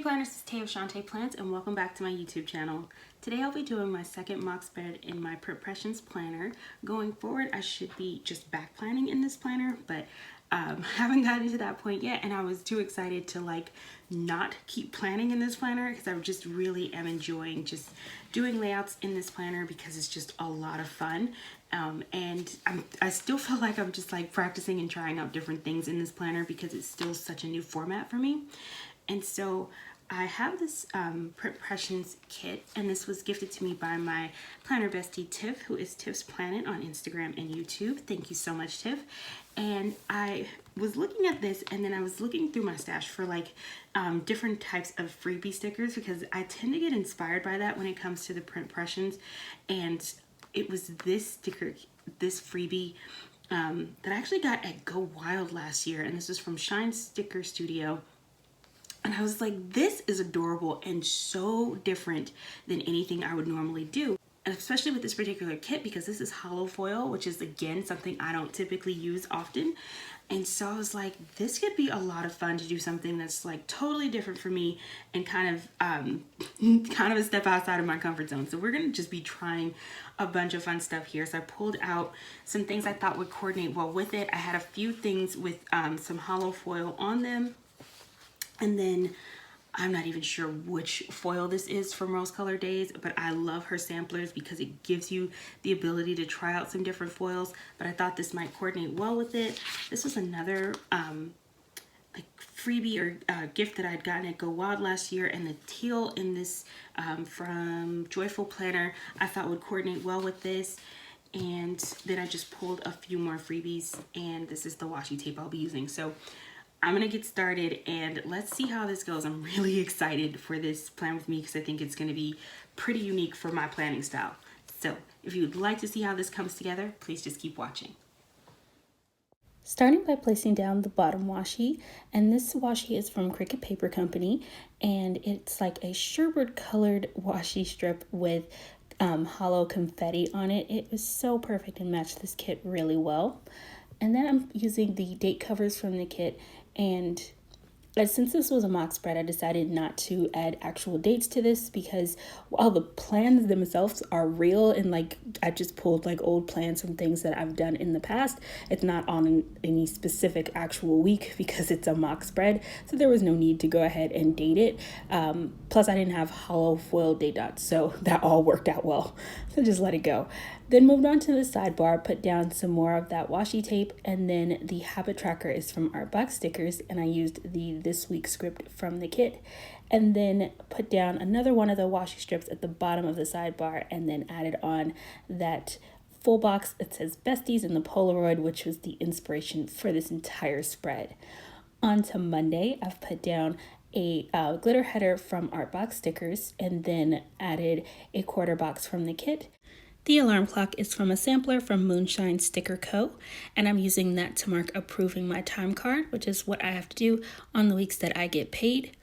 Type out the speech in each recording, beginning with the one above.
Hey planners, this is Tay of ShawntePlans and welcome back to my YouTube channel. Today I'll be doing my second mock spread in my Pression planner. Going forward, I should be just back planning in this planner, but haven't gotten to that point yet, and I was too excited to not keep planning in this planner because I just really am enjoying just doing layouts in this planner because it's just a lot of fun. And I still feel like I'm just practicing and trying out different things in this planner because it's still such a new format for me. And so I have this Pressions kit, and this was gifted to me by my planner bestie Tiff, who is Tiff's Planet on Instagram and YouTube. Thank you so much, Tiff. And I was looking at this, and then I was looking through my stash for different types of freebie stickers because I tend to get inspired by that when it comes to the print Pressions. And it was this sticker, this freebie that I actually got at Go Wild last year, and this was from Shine Sticker Studio. And I was like, this is adorable and so different than anything I would normally do. And especially with this particular kit because this is hollow foil, which is again something I don't typically use often. And so I was like, this could be a lot of fun to do something that's totally different for me and kind of a step outside of my comfort zone. So we're gonna just be trying a bunch of fun stuff here. So I pulled out some things I thought would coordinate well with it. I had a few things with some hollow foil on them. And then I'm not even sure which foil this is from Rose Color Days, but I love her samplers because it gives you the ability to try out some different foils, but I thought this might coordinate well with it. This was another freebie or gift that I'd gotten at Go Wild last year, and the teal in this from Joyful Planner I thought would coordinate well with this. And then I just pulled a few more freebies, and this is the washi tape I'll be using. So I'm gonna get started and let's see how this goes. I'm really excited for this plan with me because I think it's gonna be pretty unique for my planning style. So if you'd like to see how this comes together, please just keep watching. Starting by placing down the bottom washi, and this washi is from Cricut Paper Company, and it's like a sherbet colored washi strip with hollow confetti on it. It was so perfect and matched this kit really well. And then I'm using the date covers from the kit, and since this was a mock spread, I decided not to add actual dates to this because while the plans themselves are real and I just pulled old plans from things that I've done in the past, it's not on any specific actual week because it's a mock spread, so there was no need to go ahead and date it. Plus I didn't have hollow foil date dots, so that all worked out well, so just let it go. Then moved on to the sidebar, put down some more of that washi tape, and then the habit tracker is from Artbox Stickers, and I used the This Week script from the kit. And then put down another one of the washi strips at the bottom of the sidebar, and then added on that full box that says Besties in the Polaroid, which was the inspiration for this entire spread. On to Monday, I've put down a glitter header from Artbox Stickers, and then added a quarter box from the kit. The alarm clock is from a sampler from Moonshine Sticker Co., and I'm using that to mark approving my time card, which is what I have to do on the weeks that I get paid.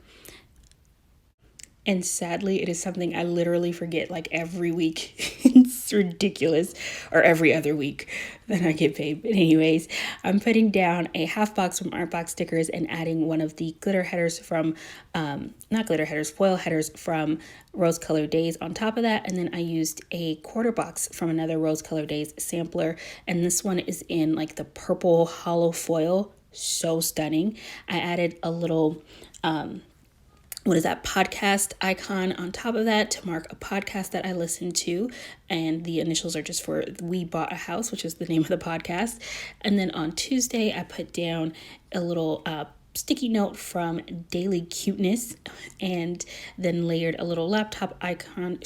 And sadly, it is something I literally forget every week. It's ridiculous. Or every other week that I get paid. But anyways, I'm putting down a half box from Artbox Stickers and adding one of the glitter headers from, foil headers from Rose Color Days on top of that. And then I used a quarter box from another Rose Color Days sampler. And this one is in the purple hollow foil. So stunning. I added a little podcast icon on top of that to mark a podcast that I listened to, and the initials are just for We Bought a House, which is the name of the podcast. And then on Tuesday I put down a little sticky note from Daily Cuteness, and then layered a little desktop icon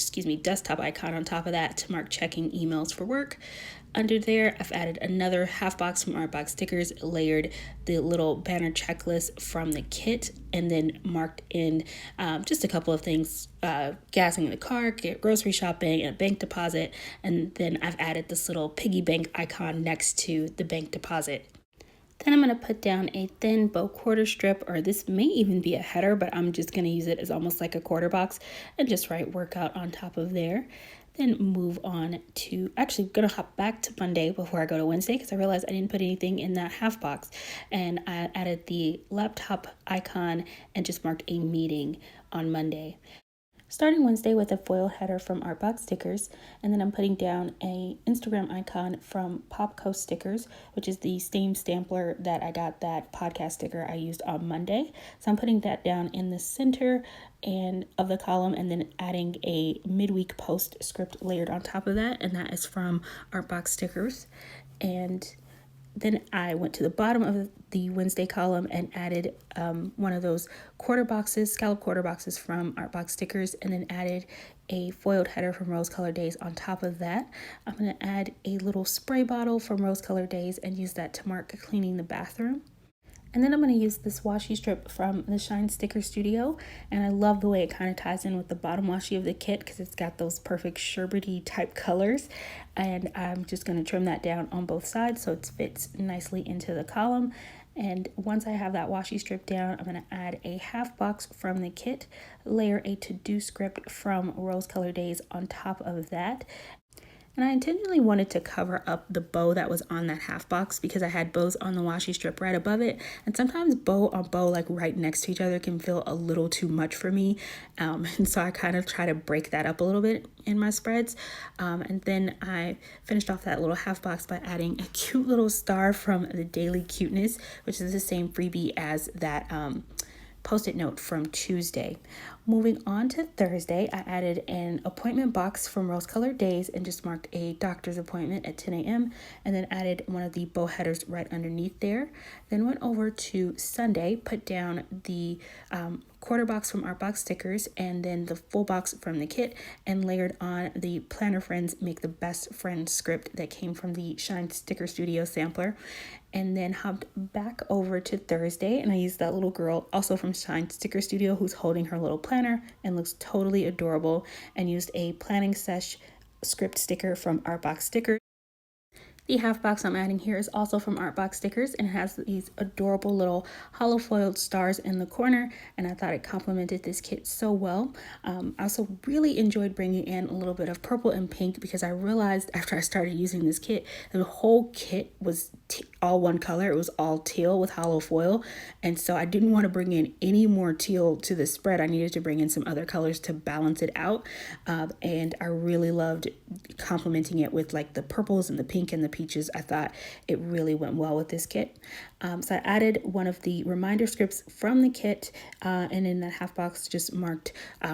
on top of that to mark checking emails for work. Under there, I've added another half box from Artbox Stickers, layered the little banner checklist from the kit, and then marked in just a couple of things, gassing in the car, grocery shopping, and a bank deposit. And then I've added this little piggy bank icon next to the bank deposit. Then I'm going to put down a thin bow quarter strip, or this may even be a header, but I'm just going to use it as almost like a quarter box and just write workout on top of there. Then move on to, actually going to hop back to Monday before I go to Wednesday because I realized I didn't put anything in that half box. And I added the laptop icon and just marked a meeting on Monday. Starting Wednesday with a foil header from Artbox Stickers, and then I'm putting down a Instagram icon from Popco Stickers, which is the same stampler that I got that podcast sticker I used on Monday. So I'm putting that down in the center and of the column, and then adding a midweek post script layered on top of that, and that is from Artbox Stickers. And then I went to the bottom of the Wednesday column and added one of those scallop quarter boxes from Artbox Stickers, and then added a foiled header from Rose Color Days on top of that. I'm going to add a little spray bottle from Rose Color Days and use that to mark cleaning the bathroom. And then I'm going to use this washi strip from the Shine Sticker Studio, and I love the way it kind of ties in with the bottom washi of the kit because it's got those perfect sherbety type colors. And I'm just going to trim that down on both sides so it fits nicely into the column. And once I have that washi strip down, I'm going to add a half box from the kit, layer a to-do script from Rose Color Days on top of that. And I intentionally wanted to cover up the bow that was on that half box because I had bows on the washi strip right above it. And sometimes bow on bow, like right next to each other, can feel a little too much for me. And so I kind of try to break that up a little bit in my spreads. And then I finished off that little half box by adding a cute little star from the Daily Cuteness, which is the same freebie as that Post-it note from Tuesday. Moving on to Thursday, I added an appointment box from Rose Colored Days and just marked a doctor's appointment at 10 a.m. and then added one of the bow headers right underneath there. Then went over to Sunday, put down the quarter box from Artbox Stickers and then the full box from the kit, and layered on the Planner Friends Make the Best Friend script that came from the Shine Sticker Studio sampler. And then hopped back over to Thursday, and I used that little girl also from Shine Sticker Studio who's holding her little planner and looks totally adorable, and used a planning sesh script sticker from Artbox Stickers. The half box I'm adding here is also from Artbox Stickers, and it has these adorable little hollow foiled stars in the corner, and I thought it complemented this kit so well. I also really enjoyed bringing in a little bit of purple and pink because I realized after I started using this kit that the whole kit was all one color. It was all teal with hollow foil, and so I didn't want to bring in any more teal to the spread. I needed to bring in some other colors to balance it out, and I really loved complementing it with like the purples and the pink and the peaches. I thought it really went well with this kit. So I added one of the reminder scripts from the kit, and in that half box just marked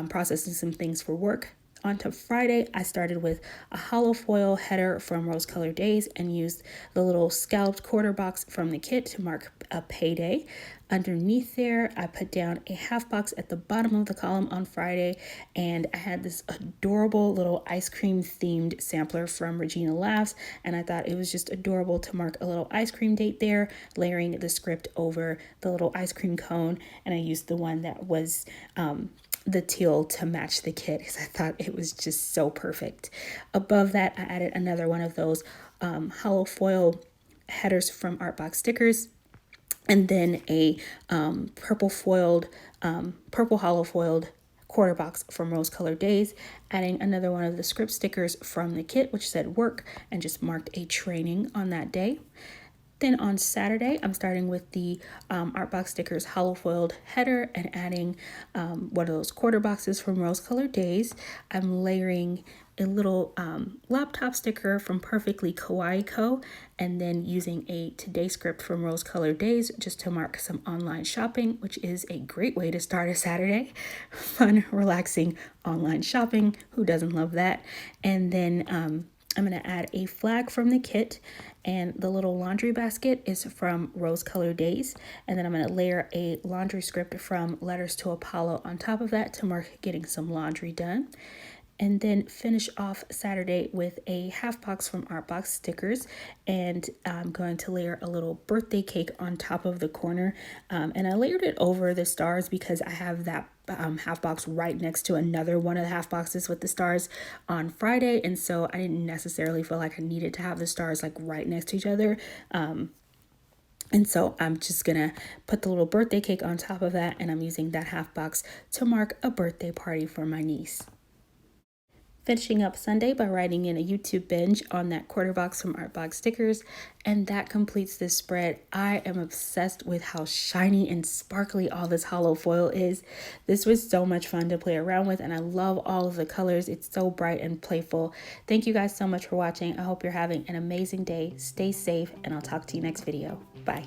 processing some things for work. Onto Friday, I started with a hollow foil header from Rose Colored Days and used the little scalloped quarter box from the kit to mark a payday. Underneath there, I put down a half box at the bottom of the column on Friday, and I had this adorable little ice cream themed sampler from Regina Laughs, and I thought it was just adorable to mark a little ice cream date there, layering the script over the little ice cream cone, and I used the one that was the teal to match the kit because I thought it was just so perfect. Above that, I added another one of those hollow foil headers from Artbox Stickers, and then a purple hollow foiled quarter box from Rose Colored Days, adding another one of the script stickers from the kit which said work and just marked a training on that day. Then on Saturday, I'm starting with the Artbox Stickers hollow foiled header and adding one of those quarter boxes from Rose Colored Days. I'm layering a little laptop sticker from Perfectly Kawaii Co. and then using a today script from Rose Colored Days just to mark some online shopping, which is a great way to start a Saturday. Fun, relaxing online shopping. Who doesn't love that? And then I'm going to add a flag from the kit, and the little laundry basket is from Rose Colored Days. And then I'm going to layer a laundry script from Letters to Apollo on top of that to mark getting some laundry done. And then finish off Saturday with a half box from Artbox Stickers, and I'm going to layer a little birthday cake on top of the corner, and I layered it over the stars because I have that half box right next to another one of the half boxes with the stars on Friday, and so I didn't necessarily feel like I needed to have the stars like right next to each other. And so I'm just gonna put the little birthday cake on top of that, and I'm using that half box to mark a birthday party for my niece. finishing up Sunday by writing in a YouTube binge on that quarter box from Art Box Stickers, and that completes this spread. I am obsessed with how shiny and sparkly all this hollow foil is. This was so much fun to play around with, and I love all of the colors. It's so bright and playful. Thank you guys so much for watching. I hope you're having an amazing day. Stay safe, and I'll talk to you next video. Bye.